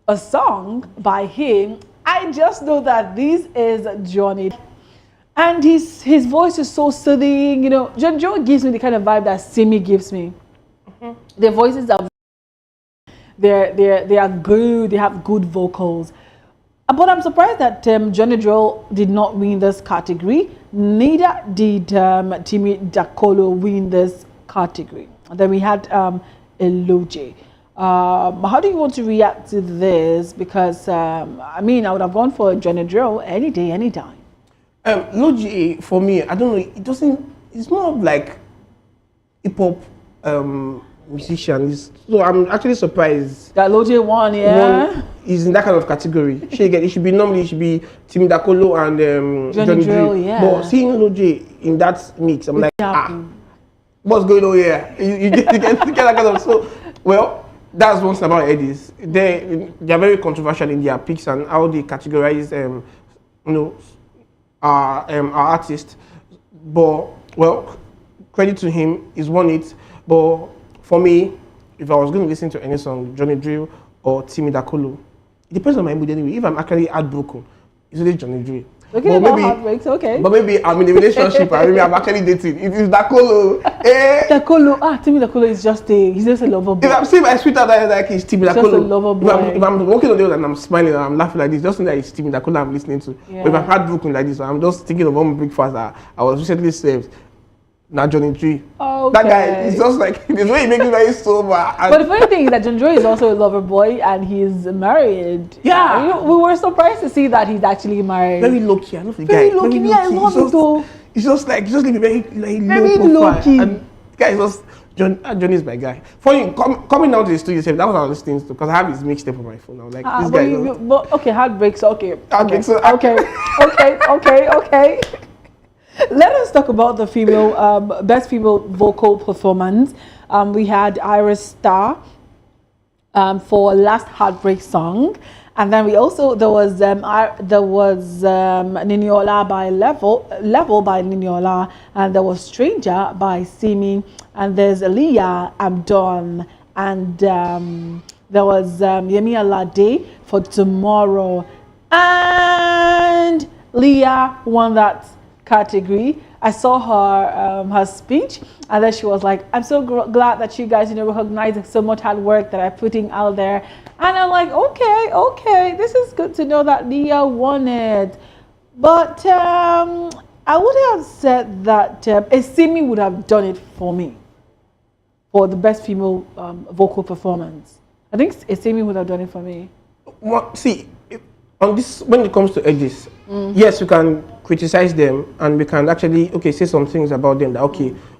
a song by him, I just know that this is Johnny. And his voice is so soothing. You know, John Joe gives me the kind of vibe that Simi gives me. Their voices are they are good. They have good vocals. But I'm surprised that Johnny Drill did not win this category. Neither did Timmy Dakolo win this category. And then we had Eloje. How do you want to react to this? Because I mean, I would have gone for Johnny Drill any day, any time. Logi, for me, I don't know. It doesn't. It's more of like hip hop musician. So I'm actually surprised that Loje won. Yeah, is in that kind of category. It should be normally Timmy Dakolo and Johnny Drill. Yeah. But seeing Loje in that mix, I'm like, what's going on here? You get that kind of so well. That's one thing about Headies. They are very controversial in their picks and how they categorize our artist. But well, credit to him, he's won it. But for me, if I was going to listen to any song, Johnny Drill or Timmy Dakolo, it depends on my mood anyway. If I'm actually heartbroken, it's really Johnny Drill. Okay, about heartbreaks, okay. But maybe I'm in a relationship and maybe I'm actually dating. It is Dakolo. Timmy Dakolo is he's just a lover boy. If I'm seeing my sweetheart, like it's Timmy Dakolo. Just a lover boy. If I'm walking on the road and I'm smiling and I'm laughing like this, just think that it's Timmy Dakolo I'm listening to. Yeah. But if I'm heartbroken like this, I'm just thinking of one breakfast I was recently saved. Now Johnny Drill. Okay. That guy is just like the way he makes me very sober. But the funny thing is that Johnny Drill is also a lover boy and he's married. Yeah. We were surprised to see that he's actually married. Very low key. I love the very guy. Low-key. Very low key. Yeah, I love it though. It's just like living very very low key. And the guy is just Johnny is my guy. Funny coming down to the studio, that was what I was listening to because I have his mixtape on my phone. I was like, this guy. But okay, heartbreaks. Okay. Heartbreaks. Okay. Let us talk about the best female vocal performance. We had Iris Star for Last Heartbreak Song, and then there was Niniola by Level by Niniola, and there was Stranger by Simi, and there's Leah I'm Done, and there was Yemi Alade for Tomorrow, and Leah won that category. I saw her speech, and then she was like, I'm so glad that you guys recognize so much hard work that I'm putting out there. And I'm like, okay, this is good to know that Leah won it. But I would have said that Esimi would have done it for me for the best female vocal performance. I think Esimi would have done it for me. Well, see, on this, when it comes to Headies, yes, we can criticize them and we can actually say some things about them that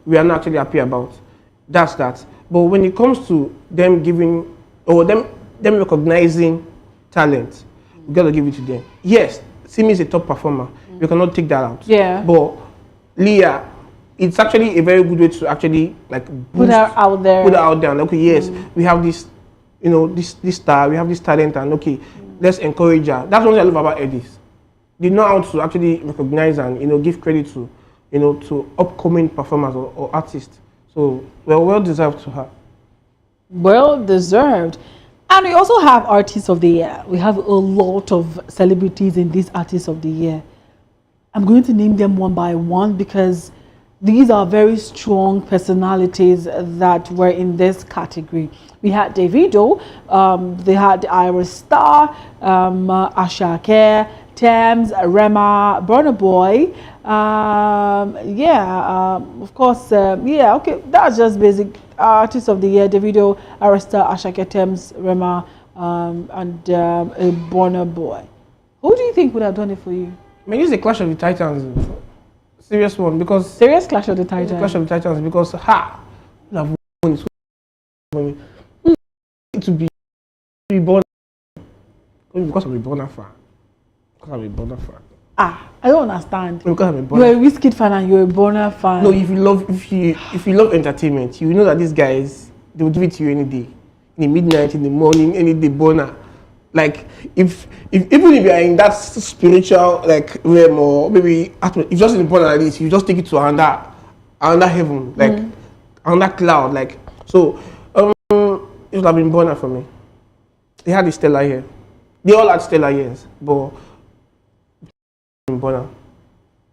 we are not actually happy about. That's that. But when it comes to them giving or them recognizing talent, we gotta give it to them. Yes, Simi is a top performer. We cannot take that out. Yeah. But Leah, it's actually a very good way to actually like put her out there. Put her out there. And, yes, we have this, this star. We have this talent, and let's encourage her. That's what I love about Headies. They know how to actually recognize and give credit to to upcoming performers or artists. So well deserved to her. Well deserved. And we also have Artists of the Year. We have a lot of celebrities in this Artists of the Year. I'm going to name them one by one because these are very strong personalities that were in this category. We had Davido, they had Iris Star, Ashake, Thames, Rema, Burna Boy. Of course, that's just basic. Artists of the Year: Davido, Iris Star, Ashake, Thames, Rema, and Burna Boy. Who do you think would have done it for you? I mean, it's a Clash of the Titans. Serious one, because serious Clash of the Titans. Clash of the Titans, because to be born because I'm a Burna fan. Because I'm a Burna fan. I don't understand. Because I'm a Burna. You're a Wizkid fan and you're a Burna fan. No, if you love entertainment, you know that these guys, they will give it to you any day, in the midnight, in the morning, any day. Burna. Like if even if you are in that spiritual realm, or maybe if just in Burna like this, you just take it to another heaven, another cloud, so it would have been Burna for me. They had a stellar year. They all had stellar years, but Bonner.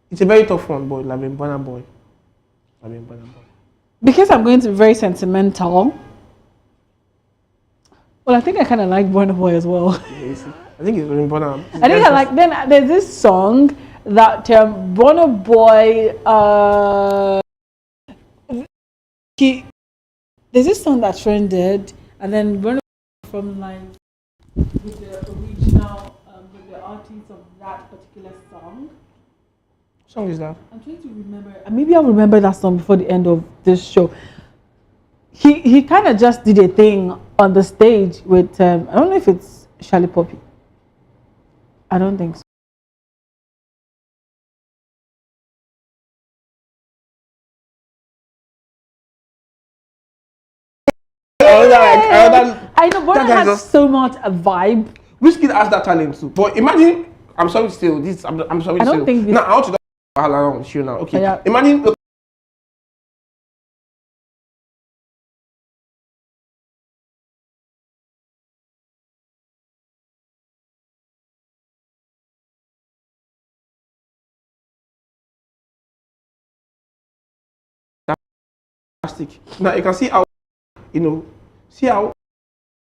It's a very tough one, but Lavin Bonner boy. Lavin Bonner boy. Because I'm going to be very sentimental. Well, I think I kind of like Burna Boy as well. I think it's Lavin Bonner. I think I like. Then there's this song that Burna Boy. There's this song that trended, and then Burna Boy from like with the original with the artist of that particular song. What song is that? I'm trying to remember. Maybe I'll remember that song before the end of this show. He kind of just did a thing on the stage with I don't know if it's Charlie Poppy. I don't think so. I know Burna has just so much a vibe. Wizkid has that talent too. But imagine, I'm sorry still, this I'm sorry I don't still. think Now I want to talk around you now. Okay. Yeah. Imagine fantastic. Now you can see how see how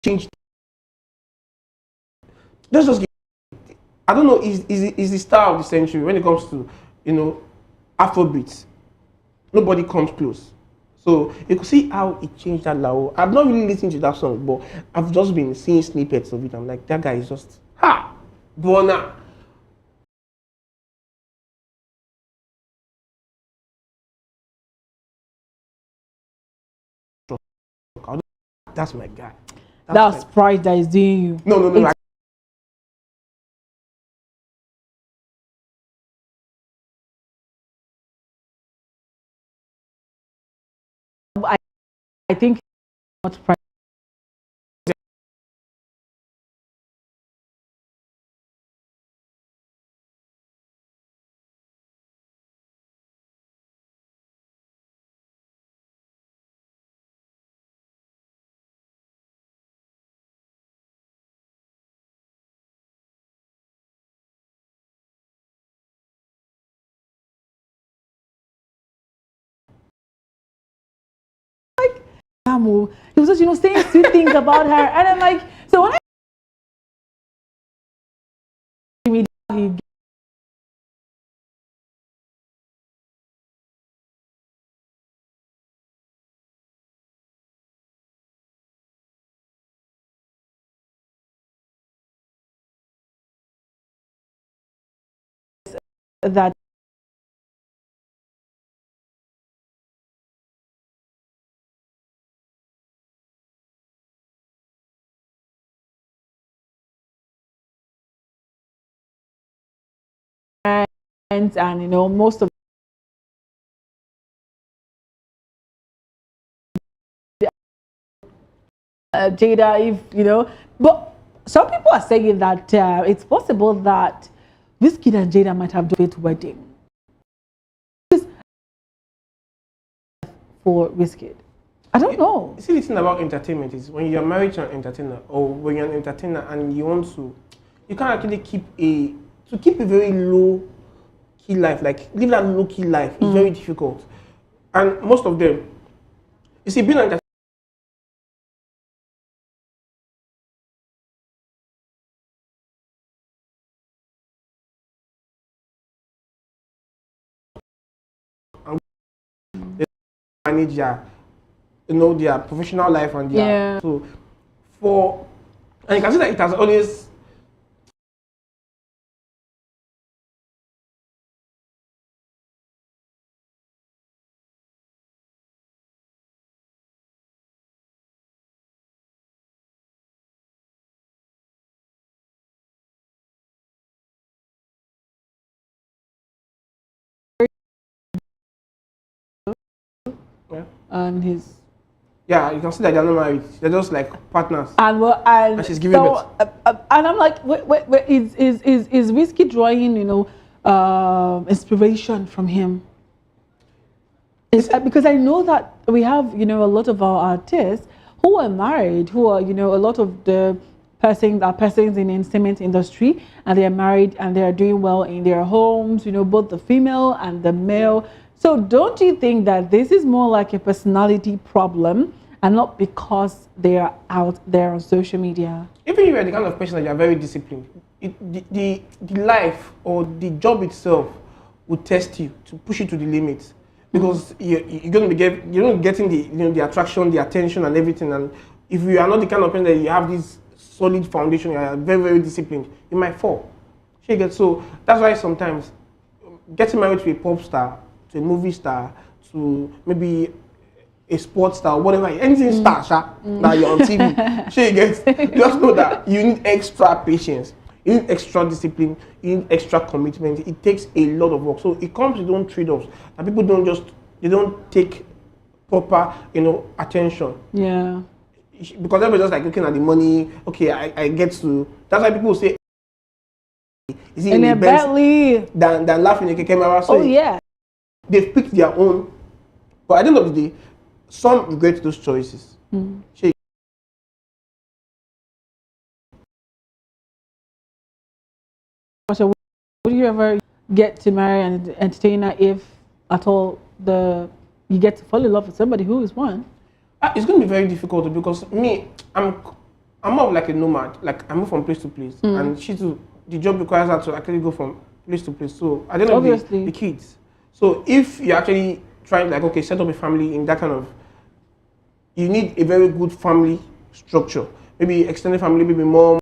changed. Let's just I don't know, is the star of the century when it comes to, Afrobeats. Nobody comes close. So you can see how it changed that Lao. I've not really listened to that song, but I've just been seeing snippets of it. I'm like, that guy is just Burna. That's my guy. That's pride that is doing you. No. I think much pride. He was just, saying sweet things about her, and I'm like, so when he that and most of Jada, if but some people are saying that it's possible that Wizkid and Jada might have done a wedding for Wizkid. I don't know. See, the thing about entertainment is when you're married to an entertainer, or when you're an entertainer and you can't actually keep a very low key life, like live that low key life is very difficult. And most of them, you see, being an entertainer, manage their professional life and their and you can see that it has always and his you can see that they're not married. They're just like partners. And she's giving birth. And I'm like, wait, is Wizkid drawing, inspiration from him? Because I know that we have, a lot of our artists who are married, who are, a lot of the persons in the entertainment industry, and they are married and they are doing well in their homes, you know, both the female and the male. So don't you think that this is more like a personality problem and not because they are out there on social media? Even if you're the kind of person that you're very disciplined, the life or the job itself will test you to push you to the limits, because you're going to be getting the attraction, the attention, and everything. And if you are not the kind of person that you have this solid foundation, you are very, very disciplined, you might fall. So that's why sometimes getting married to a pop star, to a movie star, to maybe a sports star, whatever, anything star that you're on TV, just know that you need extra patience, you need extra discipline, you need extra commitment. It takes a lot of work. So it comes with its own trade-offs, and people don't take proper, attention. Yeah. Because everybody's just like looking at the money. Okay, I get to. That's why people say, is it in a Bentley than laughing in a camera? So oh yeah. They've picked their own. But at the end of the day, some regret those choices. So would you ever get to marry an entertainer if at all you get to fall in love with somebody who is one? It's going to be very difficult, because I'm more of like a nomad. Like I move from place to place, and the job requires her to actually go from place to place. So at the end of the day, the kids. So if you're actually trying, like, okay, set up a family in that kind of, you need a very good family structure. Maybe extended family, maybe mom.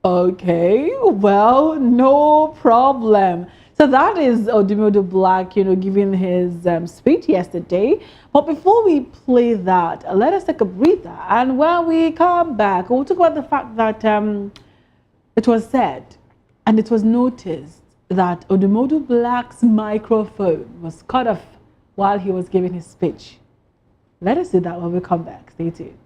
Okay, well, no problem. So that is Odimodo Black, giving his speech yesterday. But before we play that, let us take a breather. And when we come back, we'll talk about the fact that it was said and it was noticed that Odimodo Black's microphone was cut off while he was giving his speech. Let us do that when we come back. Stay tuned.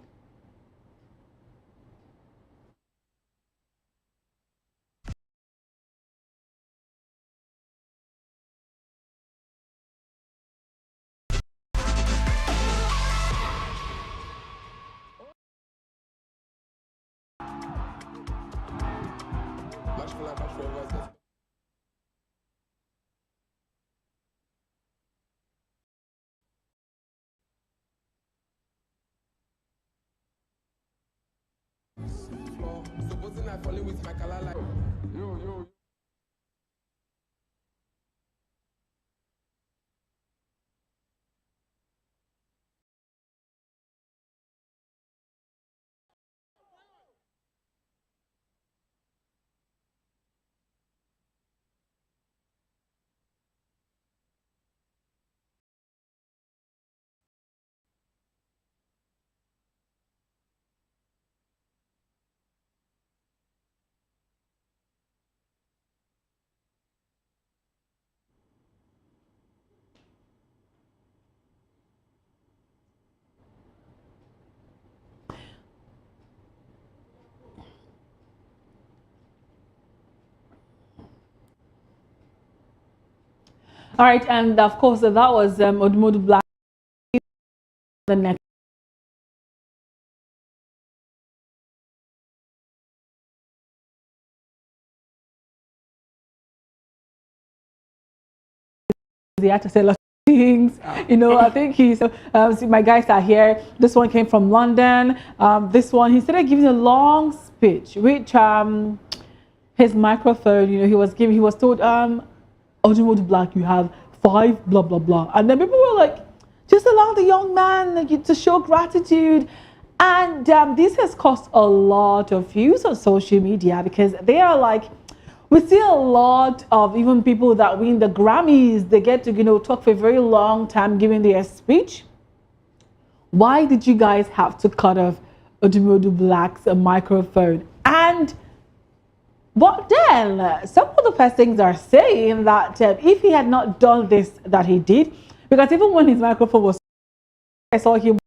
Supposing I fall in with my color like yo. All right, and of course, that was Odimodo Black. The next. He had to say a lot of things. I think he's see, my guys are here. This one came from London. This one, he started giving a long speech, which his microphone, he was told, Odimodo Black, you have 5 blah blah blah. And then people were like, just allow the young man to show gratitude. And this has caused a lot of views on social media, because they are like, we see a lot of even people that win the Grammys, they get to, talk for a very long time giving their speech. Why did you guys have to cut off Odimodo Black's microphone? But then some of the persons are saying that if he had not done this that he did, because even when his microphone was, I saw him,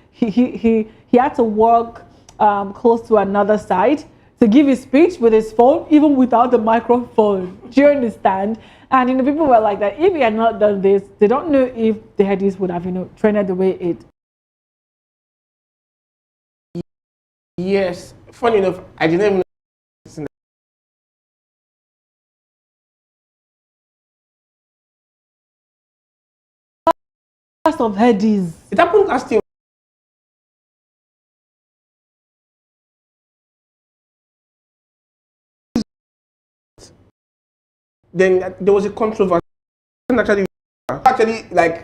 he had to walk close to another side to give his speech with his phone, even without the microphone. Do you understand? And people were like that. If he had not done this, they don't know if the Headies would have trained the way it. Yes. Funny enough, I didn't even know. Of Headies. It happened last year. Then there was a controversy. Actually, like,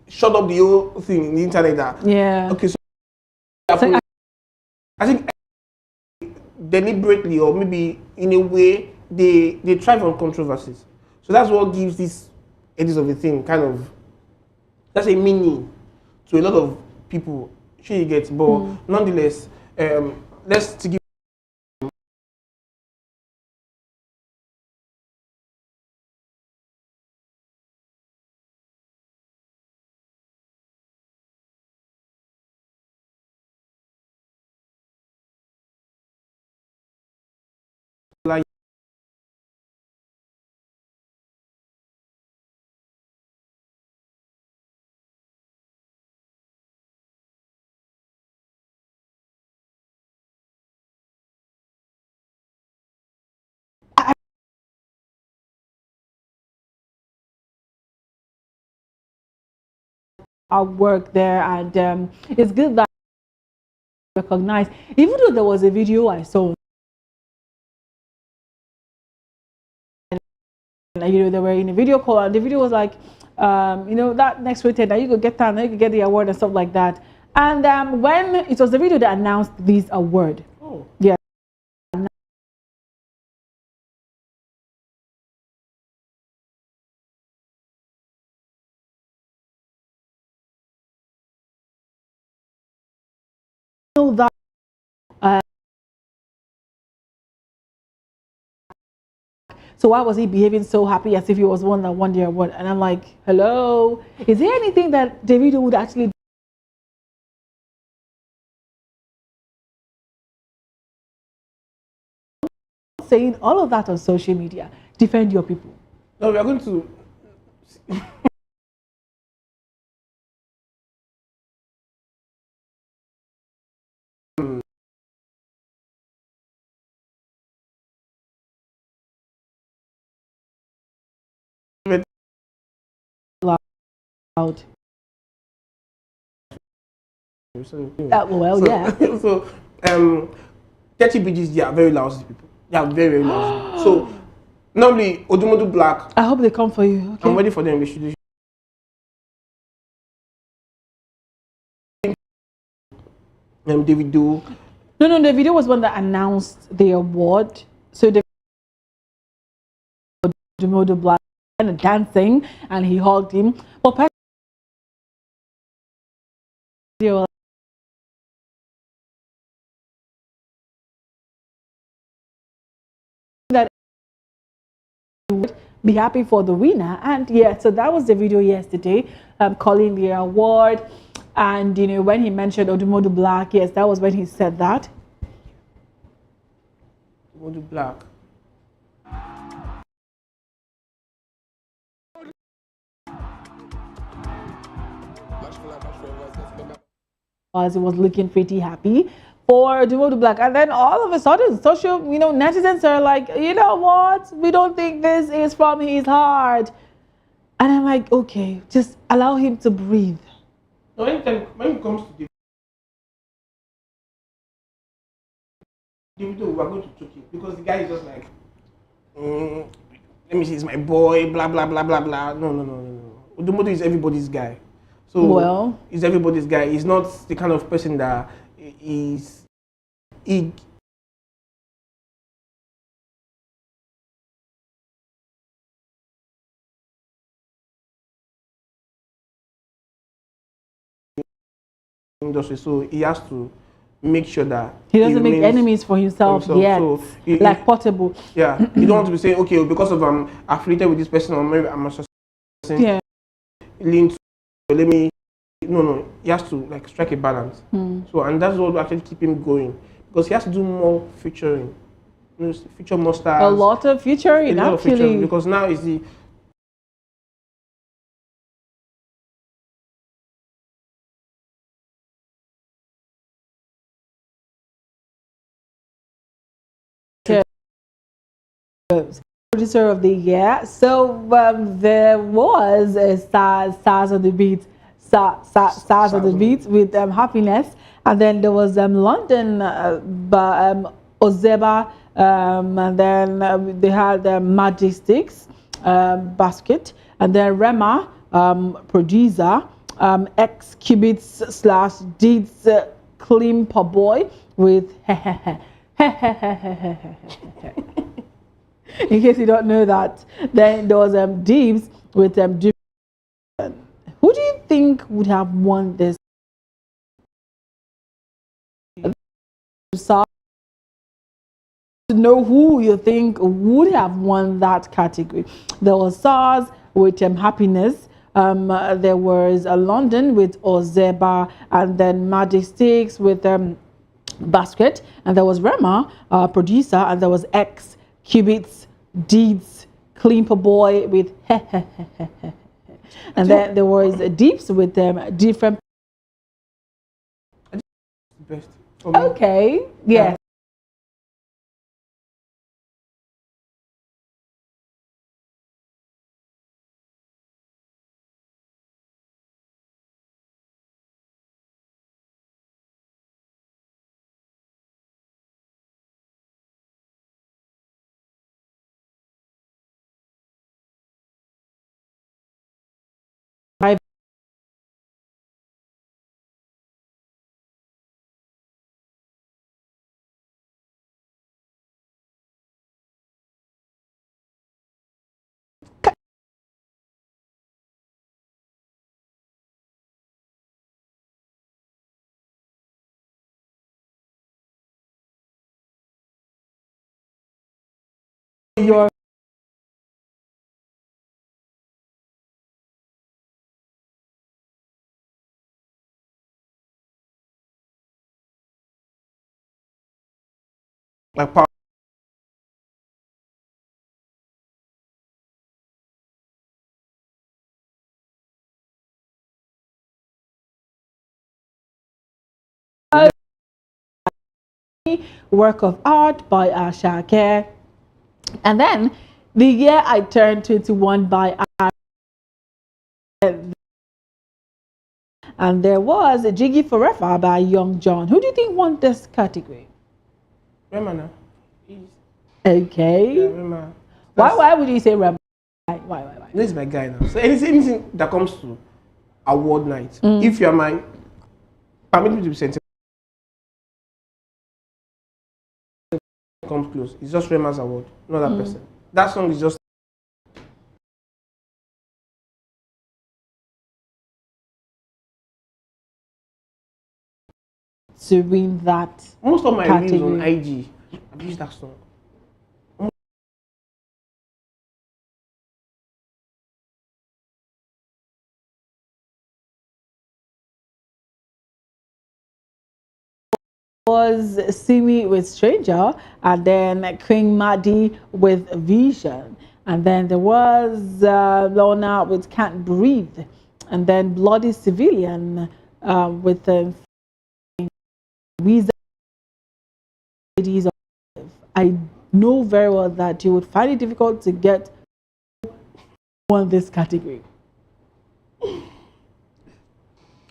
shut up the whole thing in the internet. Yeah. Okay, so So I think deliberately or maybe in a way they thrive on controversies. So that's what gives this Headies of a thing kind of, that's a meaning to a lot of people. Sure you get, but nonetheless, let's to give. our work there, and it's good that recognized. Even though there was a video I saw, and they were in a video call, and the video was like, that next rated, that you could get that, and you could get the award and stuff like that. And when it was the video that announced this award, yeah. Know that so why was he behaving so happy as if he was one that won the award? And I'm like, hello, is there anything that Davido would actually saying all of that on social media? Defend your people. No, we are going to. Out. So 30 BGs, they are very lousy people. They are very, very lousy. So normally Odumodu Black. I hope they come for you. Okay. I'm ready for them. They should. Davido. No, the video was one that announced the award. So the Odumodu Black kind of dancing, and he hugged him. But that would be happy for the winner, and yeah, so that was the video yesterday, calling the award. And when he mentioned Odumodu Black, yes, that was when he said that. Odumodu Black. As he was looking pretty happy for Odumodu Black, and then all of a sudden, social, netizens are like, you know what? We don't think this is from his heart. And I'm like, okay, just allow him to breathe. No, anytime when it comes to Davido, we are going to choke him because the guy is just like, let me see, he's my boy, blah blah blah blah blah. No. Odumodu is everybody's guy. So he's everybody's guy. He's not the kind of person that is industry. So he has to make sure that he doesn't make enemies for himself yet. So like Portable. Yeah, you don't want to be saying, okay, because of I'm affiliated with this person, or maybe I'm associated. Yeah. Lean to let me. No, he has to like strike a balance. So and that's what will actually keep him going because he has to do more featuring. feature more stars. A lot of featuring, a lot of featuring, actually. because now is the Producer of the year. So there was a stars on the beat, stars on the beat with happiness, and then there was London, Ozeba, and then they had Majestics, basket, and then Rema, producer, X Cubits slash Deeds Clean Per Boy with in case you don't know that. Then there was Deeps with who do you think would have won this? So to know who you think would have won that category. There was SARS with happiness. There was London with Ozeba, and then Magic Sticks with basket, and there was Rema, producer, and there was X Cubits Deeds Clean Per Boy with and then there was Deeps with them different. best. Okay, yeah. Your Like power. work of art by Ashake. And then the year I turned 21 by and there was a Jiggy Forever by Young John. Who do you think won this category? Rema now. Okay. Yeah, Rema. Why would you say Rema? Why? This is my guy now. So anything that comes to award night, if you are my, permit me to be sentimental, comes close. It's just Rema's award, not that person. That song is just to win that most of my category. reviews on IG. I've used that song. Was Simi with Stranger, and then Queen Maddie with Vision, and then there was Lorna with Can't Breathe, and then Bloody Civilian with the Weezer. Headies. I know very well that you would find it difficult to get on this category.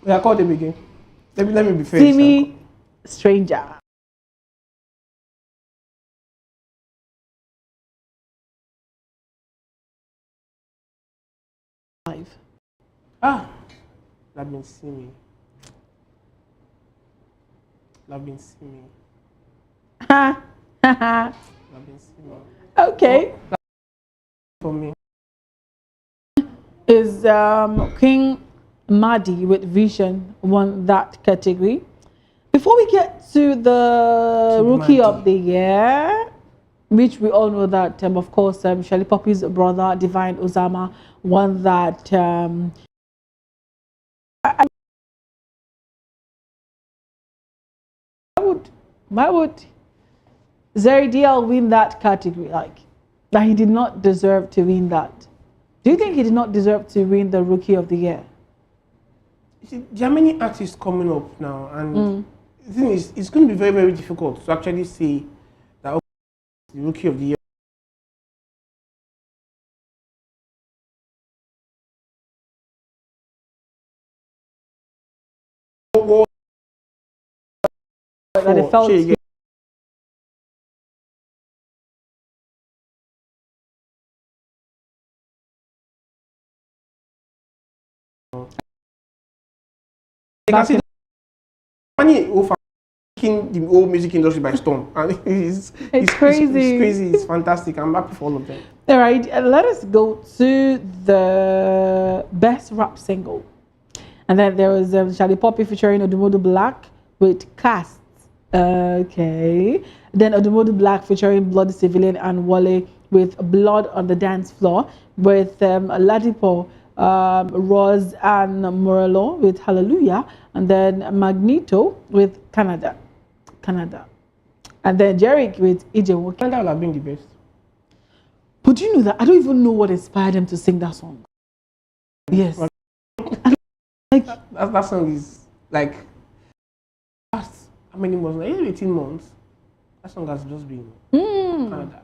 Yeah, call them again. Let me be fair. Simi Stranger. Ah, that been Simi. That been Simi. Ha ha ha. That been Simi. Okay. For me. Is King Maddie with Vision won that category. Before we get to the Rookie of the Year, which we all know that, of course, Shelly Poppy's brother, Divine Osama, won that. Why would Zeri DL win that category? Like, that he did not deserve to win that. Do you think he did not deserve to win the Rookie of the Year? You see, there are many artists coming up now, and the thing is, it's going to be very, very difficult to actually say that okay, the Rookie of the Year. That it felt. You can see money over taking the whole music industry by storm, and It's crazy. It's crazy. It's fantastic. I'm happy for all of them. All right, let us go to the best rap single. And then there was Charlie Poppy featuring Odumodu Black with Cast. Okay. Then Odumodu Black featuring Bloody Civilian and Wale with Blood on the Dance Floor, with Ladipo, Roz and Morello with Hallelujah, and then Magneto with Canada. And then Jerick with Ijewoke. And that would have been the best. But you know that I don't even know what inspired them to sing that song. Yes. That song is like past how many months? Like 18 months. That song has just been Canada.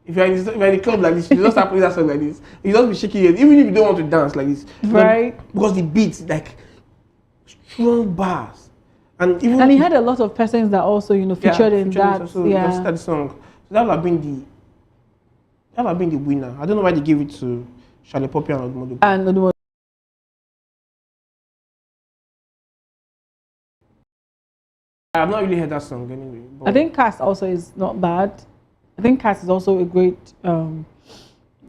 If you're in the club like this, you just start playing that song like this. You just be shaking it, even if you don't want to dance like this. Right. Because the beats like strong bars. And even And he had a lot of persons that also, featured in that. That song. So that would have been the winner. I don't know why they gave it to Charlie Poppy and Odumodu. And Odumodu. I've not really heard that song anyway. I think Cast also is not bad. I think Cast is also a great.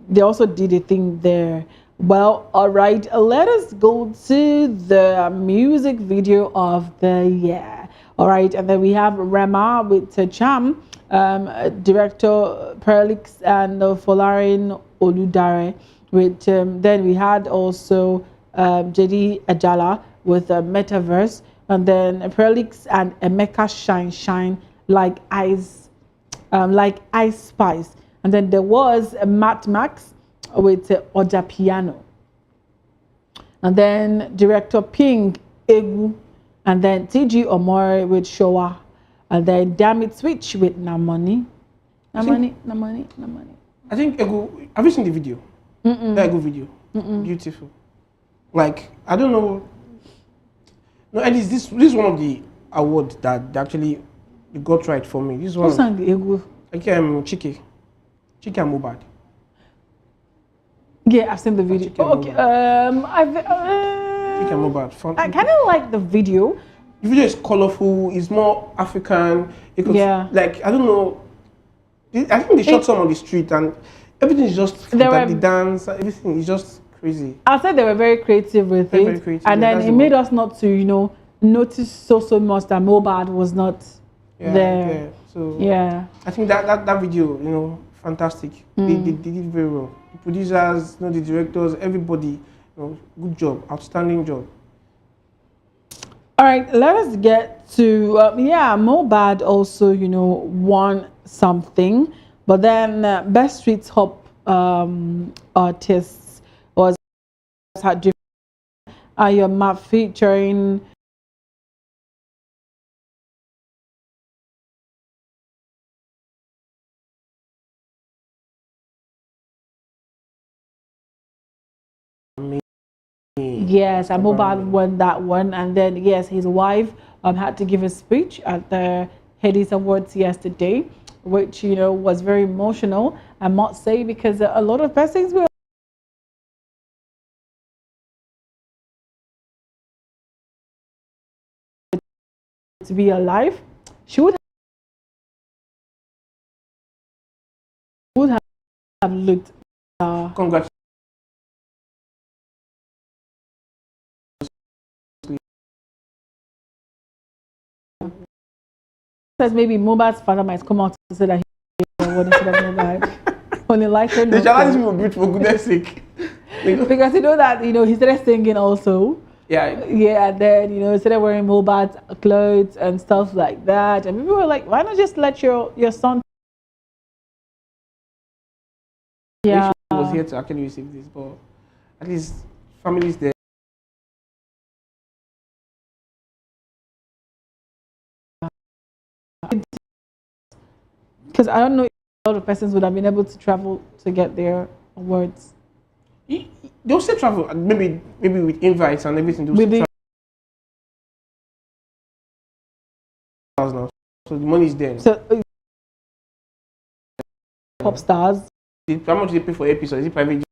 They also did a thing there. Well, all right. Let us go to the music video of the year. All right, and then we have Rema with Cham, director Perlix and Folarin Oludare. With then we had also JD Ajala with Metaverse, and then Perlix and Emeka Shine like Ice Spice, and then there was Matt Max with Oja Piano, and then director Ping Egu, and then TG Omori with Showa, and then Damn It Switch with Namoni. I think Egu. Have you seen the video? That Egu video. Beautiful. Like I don't know. No, at least this is one of the awards that actually you got right for me. This is one. Who sang the Egu? Okay, Chike and Mohbad. Yeah, I've seen the video. Okay, Chike and Mohbad. I kind of like the video. The video is colorful. It's more African. Like I don't know. I think they shot some on the street and everything is just the dance. Everything is just crazy. I said they were very creative with it, very creative, and then it made us not to notice so much that Mohbad was not there. Yeah. So yeah, I think that video, fantastic. They did very well. The producers, the directors, everybody, good job, outstanding job. All right, let us get to Mohbad also won something, but then best street hop artists was had your map featuring yes, and Mohbad won that one, and then yes, his wife had to give a speech at the Headies Awards yesterday, which was very emotional, I must say, because a lot of persons were to be alive. She would have looked. Congratulations. Says maybe Mohbad's father might come out to say that he wanted to Mohbad. On a lighter note, the challenge will be for goodness sake. Because that he started singing also. Yeah. Yeah, and then he started wearing Mohbad's clothes and stuff like that, and people were like, why not just let your son Yeah. She was here to actually receive this, but at least families there. Because I don't know if a lot of persons would have been able to travel to get their awards. They'll still travel, maybe with invites and everything. They'll With still the travel now, so the money is there. so pop stars. How much do they pay for episodes? Is it private?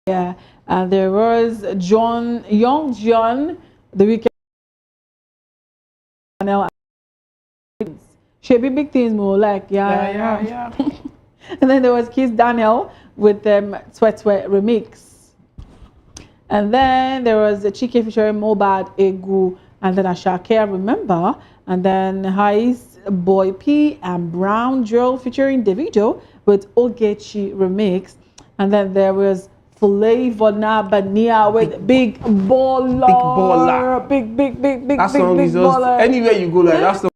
Yeah, and there was Young John, the weekend channel. Should be big things more like yeah. And then there was Kiss Daniel with Sweat Sweat remix. And then there was the Chike featuring Mobad Egu and then Ashake, I remember. And then Headies, Boy P and Brown Drill featuring Davido with Ogechi remix. And then there was Flavor Bania with Big Baller. Big Baller. Big That song is just baller. anywhere you go, like that's the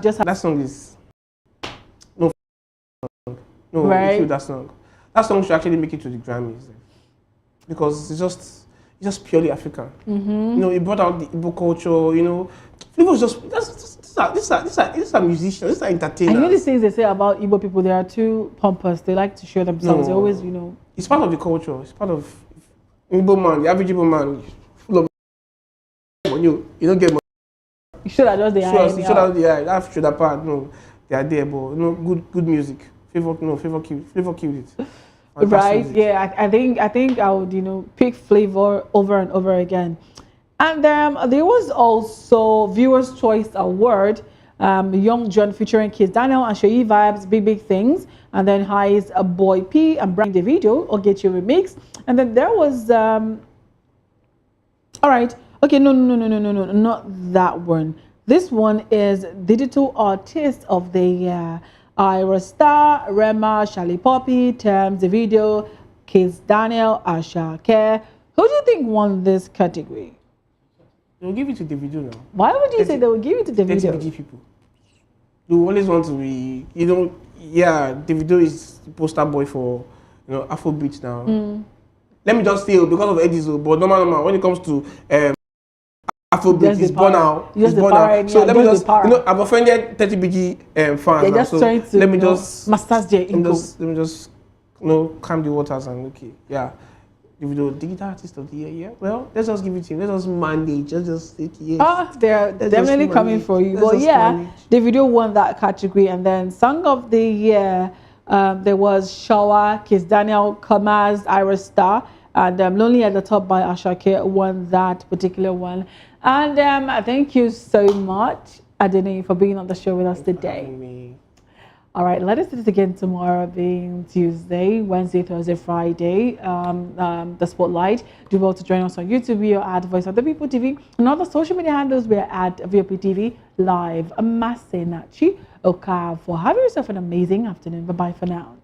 Just that song is no Right. it's true, that song. That song should actually make it to the Grammys because it's just purely African. You know, it brought out the Igbo culture. You know, Flavour was just these are musicians, these are entertainers. I know these things they say about Igbo people, they are too pompous. They like to show themselves. They No. always, you know. It's part of the culture. It's part of Igbo man, the average Igbo man, full of money. You don't get money. You should have just the You should have the eye. That shoulder part, no, they are there, but you know, good music. Flavor killed it. Fantastic Right? music. Yeah, I think I would, you know, pick Flavor over and over again. And there was also Viewers' Choice Award, Young John featuring Kiss Daniel and Shoyi Vibes, Big Things, and then Highs Boy P and Brian Davido, Ogechi remix, and then there was all right, okay, no, not that one. This one is Digital Artist of the Year. Ira Star, Rema, Charlie Poppy, Thames, Davido, Kiss Daniel, Ashake. Who do you think won this category? They'll give it to Davido now. Why would you say they would give it to 30 Davido? BG people. They always want to be, you know, yeah, Davido is the poster boy for, you know, Afrobeat now. Let me just say, because of Headies, but normal, when it comes to Afrobeat, Just it's the born power. out. Just It's the born power, out. So yeah, let me just just, the power. you know, I've offended 30 BG fans They're now. just So trying to let me you know, just, massage their ego. let me just, you know, calm the waters and okay, yeah. Davido, Digital Artist of the Year, yeah. Well, let's just give it to him. Let's just manage. Just say yes. They're Let's definitely just coming manage. for you. Let's But just yeah, manage. Davido won that category, and then Song of the Year, there was Shawa, Kiss Daniel, Kamaz, Ira Star, and Lonely at the Top by Ashake won that particular one. And thank you so much, Adene, for being on the show with us today. All right, let us do this again tomorrow, being Tuesday, Wednesday, Thursday, Friday. The Spotlight. Do well to join us on YouTube. We are at Voice of the People TV. And other social media handles, we are at VOP TV Live. Amasenachi Okafo. Have yourself an amazing afternoon. Bye bye for now.